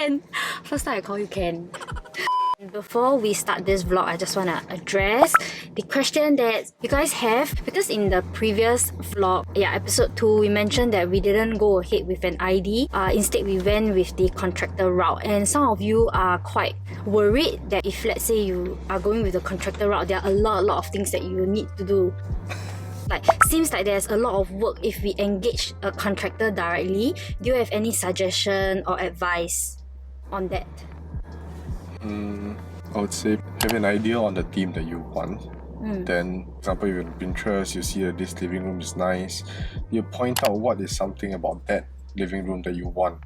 Ken. First time I call you Ken. Before we start this vlog, I just want to address the question that you guys have, because in the previous vlog, episode 2, we mentioned that we didn't go ahead with an ID. Instead, we went with the contractor route, and some of you are quite worried that if, let's say, you are going with the contractor route, there are a lot of things that you need to do. Seems like there's a lot of work if we engage a contractor directly. Do you have any suggestion or advice on that? I would say have an idea on the theme that you want. Then, for example, you're in Pinterest, you see that this living room is nice. You point out what is something about that living room that you want.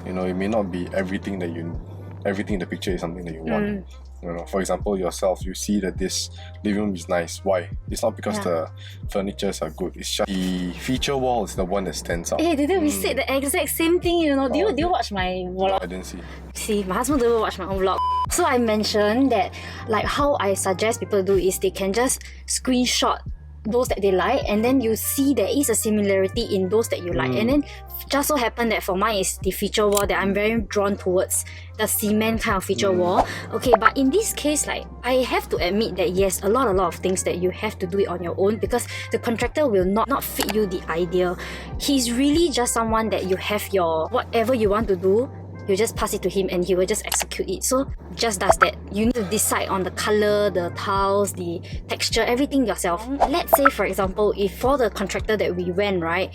You know, it may not be everything in the picture is something that you want. You know, for example, yourself, you see that this living room is nice. Why? It's not because the furnitures are good. It's just the feature wall is the one that stands out. Hey, didn't we say the exact same thing? You know, do you watch my vlog? No, I didn't see. See, my husband doesn't watch my own vlog. So I mentioned that, how I suggest people do is they can just screenshot those that they like, and then you see there is a similarity in those that you like, and then just so happen that for mine is the feature wall that I'm very drawn towards, the cement kind of feature wall. Okay, but in this case, I have to admit that yes, a lot of things that you have to do it on your own, because the contractor will not fit you the idea. He's really just someone that you have your whatever you want to do, you just pass it to him and he will just execute it. So just does that. You need to decide on the color, the tiles, the texture, everything yourself. Let's say, for example, if for the contractor that we went, right,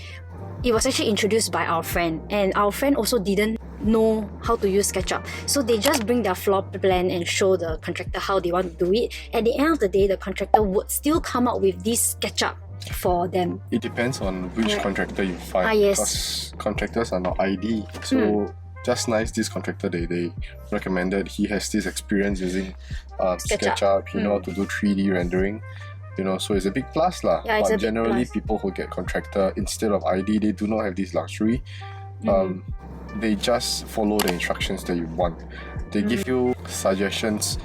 it was actually introduced by our friend, and our friend also didn't know how to use SketchUp. So they just bring their floor plan and show the contractor how they want to do it. At the end of the day, the contractor would still come up with this SketchUp for them. It depends on which contractor you find. Yes. Because contractors are not ID. So just nice, this contractor they recommended, he has this experience using SketchUp, you know, to do 3D rendering, you know, so it's a big plus lah. But generally people who get contractor instead of ID, they do not have this luxury. They just follow the instructions that you want. They give you suggestions,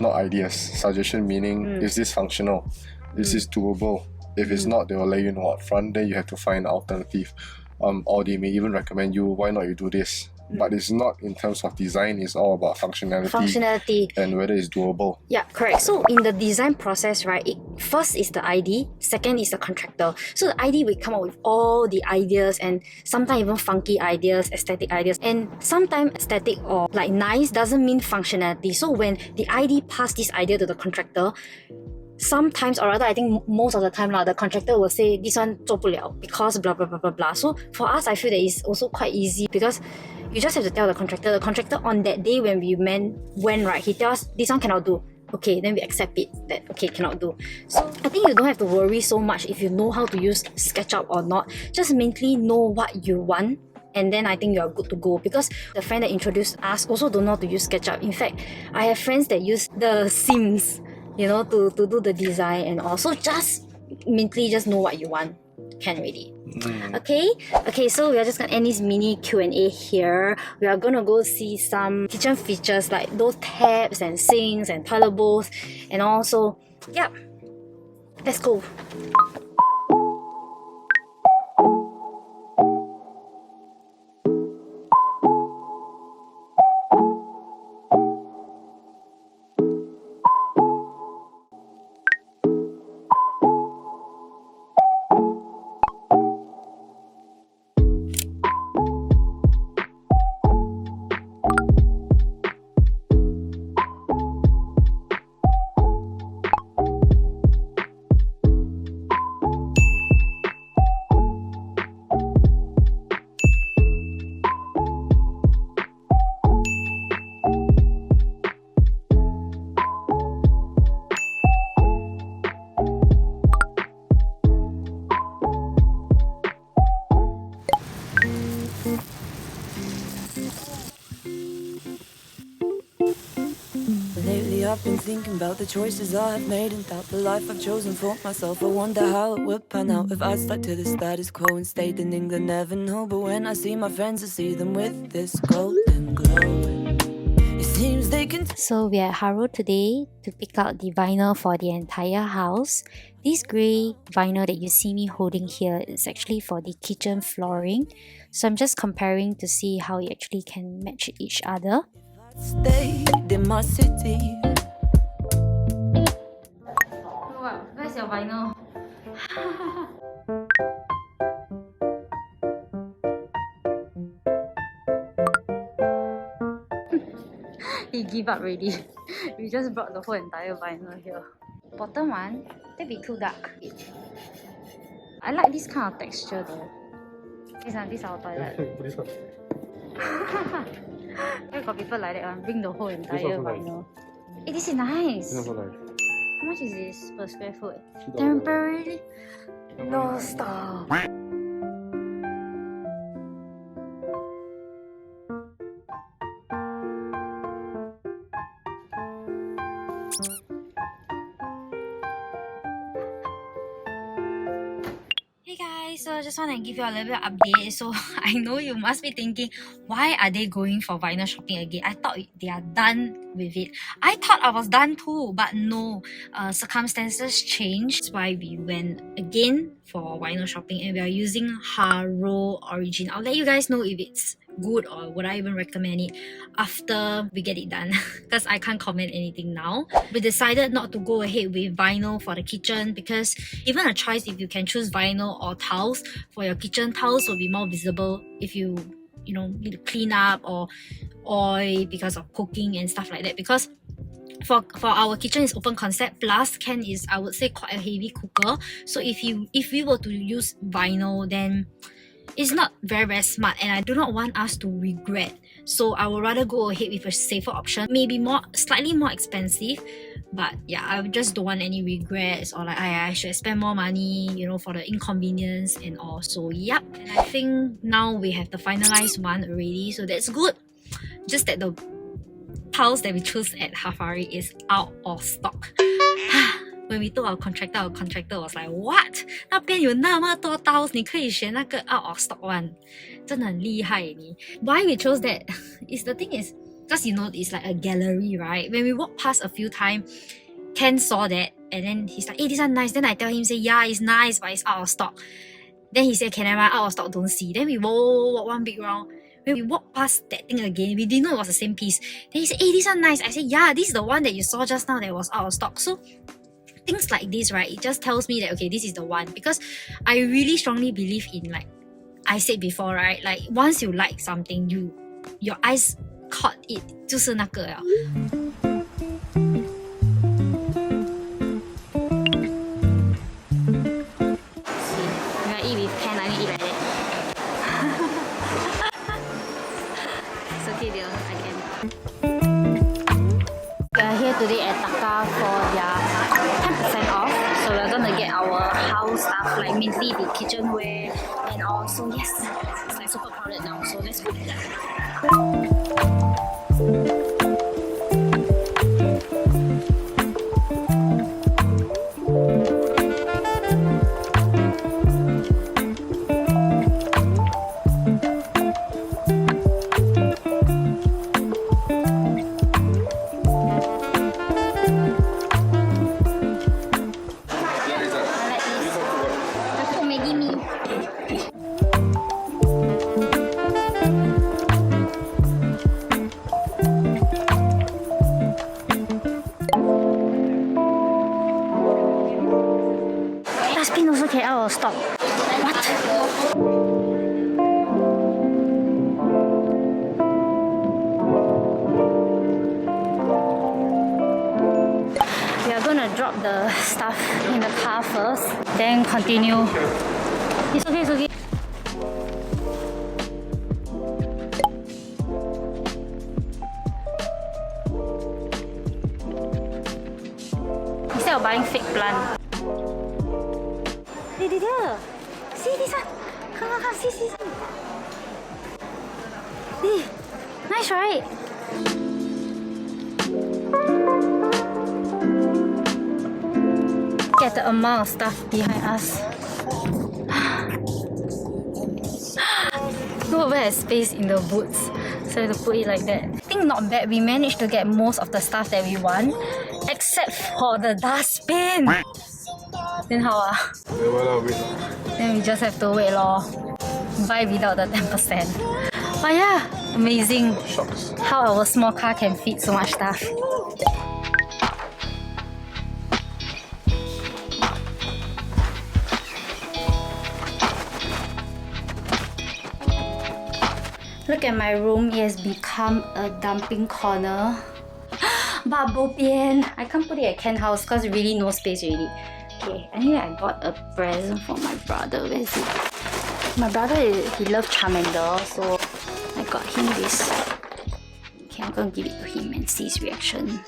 not ideas. Suggestion meaning, is this functional? Is this doable? If it's not, they will let you know up front, then you have to find an alternative. Or they may even recommend you, why not you do this? But it's not in terms of design, it's all about functionality and whether it's doable. Yeah, correct. So in the design process, right, first is the ID, second is the contractor. So the ID will come up with all the ideas, and sometimes even funky ideas, aesthetic ideas. And sometimes aesthetic or nice doesn't mean functionality. So when the ID pass this idea to the contractor, sometimes, or rather I think most of the time the contractor will say this one 做不了 because blah blah blah blah blah. So for us, I feel that it's also quite easy, because you just have to tell the contractor on that day when we went, right, he tells us this one cannot do. Okay, then we accept it that okay, cannot do. So I think you don't have to worry so much if you know how to use SketchUp or not. Just mainly know what you want, and then I think you are good to go. Because the friend that introduced us also don't know how to use SketchUp. In fact, I have friends that use the Sims, you know, to do the design and all. So just mentally just know what you want. Can already. Okay, so we are just gonna end this mini Q&A here. We are gonna go see some kitchen features like those taps and sinks and toilet bowls and also, let's go. I've been thinking about the choices I have made and doubt the life I've chosen for myself. I wonder how it would pan out if I stuck to the status quo and stayed in England. Never know, but when I see my friends, I see them with this golden glow. It seems they they can. So we are at Haro today to pick out the vinyl for the entire house. This grey vinyl that you see me holding here is actually for the kitchen flooring. So I'm just comparing to see how it actually can match each other. Stayed in my city. Wow, where's your vinyl? He give up already. We just brought the whole entire vinyl here. Bottom one, that'd be too dark. I like this kind of texture though. This is our toilet. Where got people like that one? Bring the whole entire vinyl. Hey, this is nice. This is also nice. How much is this per square foot? Temporarily? No, stop. Hey guys, so I just want to give you a little bit of update. So I know you must be thinking, why are they going for vinyl shopping again? I thought they are done with it. I thought I was done too, but no, circumstances changed. That's why we went again for vinyl shopping, and we are using Haro Origin. I'll let you guys know if it's good or would I even recommend it after we get it done, because I can't comment anything now. We decided not to go ahead with vinyl for the kitchen because even a choice if you can choose vinyl or tiles for your kitchen. Tiles will be more visible if you need to clean up or oil because of cooking and stuff like that, because for our kitchen is open concept, plus Ken is, I would say, quite a heavy cooker. So if we were to use vinyl, then it's not very smart, and I do not want us to regret. So I would rather go ahead with a safer option, maybe slightly more expensive, but yeah, I just don't want any regrets or like I should spend more money, for the inconvenience and all. So yep, and I think now we have the finalized one already, so that's good. Just that the tiles that we chose at Hafari is out of stock. When we told our contractor was like, what? 那边有那么多 tiles, 你可以选那个 out of stock one. 真的很厉害你. Why we chose that? The thing is, because it's like a gallery, right? When we walk past a few times, Ken saw that and then he's like, hey, this one nice. Then I tell him, say, yeah, it's nice, but it's out of stock. Then he said, can I buy out of stock? Don't see. Then we walk one big round. When we walked past that thing again, we didn't know it was the same piece. Then he said, hey, this one nice. I said, yeah, this is the one that you saw just now that was out of stock. So things like this, right, it just tells me that okay, this is the one, because I really strongly believe in, like I said before, right, like once you like something, your eyes caught it, 就是那个了。Today at Taka for their 10% off, so we're gonna get our house stuff, like mainly the kitchenware and all. So yes, it's like super crowded now, so let's go. Dustbin also can out of stock. What? We are gonna drop the stuff in the car first, then continue. It's okay, it's okay. Instead of buying fake plant. Hey, see this one? Come, see. Hey, nice, right? Get the amount of stuff behind us. Whoever has space in the boots, so I have to put it like that. think not bad. We managed to get most of the stuff that we want, except for the dustbin. Then how Then we just have to wait lor. Buy without the 10%. But yeah, amazing how our small car can fit so much stuff. Look at my room, it has become a dumping corner. But bo pian, I can't put it at Ken house because really no space already. Okay, anyway, I bought a present for my brother. Where is it? My brother, he loves Charmander, so I got him this. Okay, I'm gonna give it to him and see his reaction.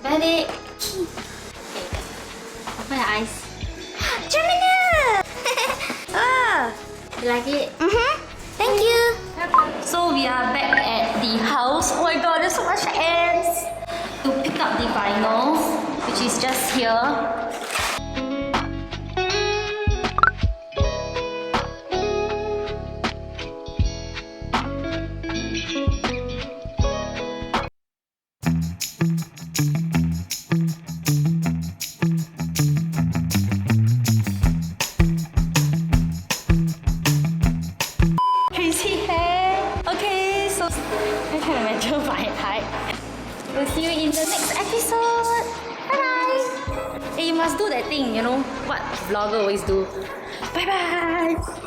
Ready? Okay, open your eyes. Charmander! Ah, you like it? Thank you. So we are back at the house. Oh my god, there's so much ants! To pick up the vinyls, which is just here. Crazy hair. Okay, so I'm trying to measure my height. We'll see you in the next episode. Bye bye. Hey, you must do that thing, you know what vlogger always do. Bye bye.